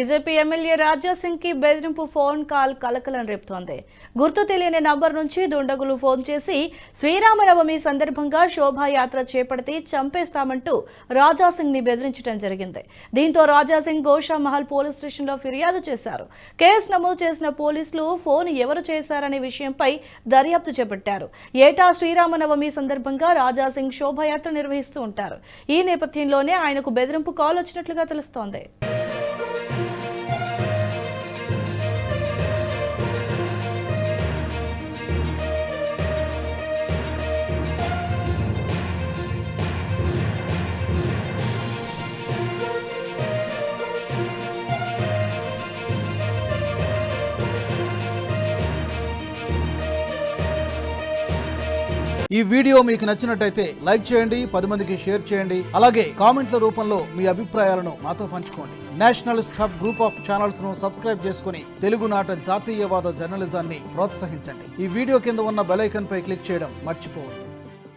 BJP MLA Raja Singh కి బెదిరింపు phone call కలకలం రేపుతోంది. గుర్తు తెలియని నంబర్ నుంచి దుండగులు ఫోన్ చేసి శ్రీరామనవమి సందర్భంగా శోభాయాత్ర చేపడితే చంపేస్తామంటూ రాజా సింగ్ ని బెదిరించడం జరిగింది. దీంతో రాజా సింగ్ గోషామహల్ పోలీస్ స్టేషన్లో ఫిర్యాదు చేశారు. కేసు నమోదు చేసిన పోలీసులు ఫోన్ ఎవరు చేశారనే విషయంపై దర్యాప్తు చేపట్టారు. ఏటా శ్రీరామనవమి సందర్భంగా రాజా సింగ్ శోభాయాత్ర నిర్వహిస్తూ ఉంటారు. ఈ నేపథ్యంలోనే ఆయనకు బెదిరింపు కాల్ వచ్చినట్లుగా తెలుస్తోంది. ఈ వీడియో మీకు నచ్చినట్టయితే లైక్ చేయండి, 10 మందికి షేర్ చేయండి. అలాగే కామెంట్ల రూపంలో మీ అభిప్రాయాలను మాతో పంచుకోండి. Nationalist hub group of channels ను సబ్స్క్రైబ్ చేసుకుని తెలుగునాట జాతీయవాద జర్నలిజాన్ని ప్రోత్సహించండి. ఈ వీడియో కింద ఉన్న బెల్ ఐకాన్ పై క్లిక్ చేయడం మర్చిపోవద్దు.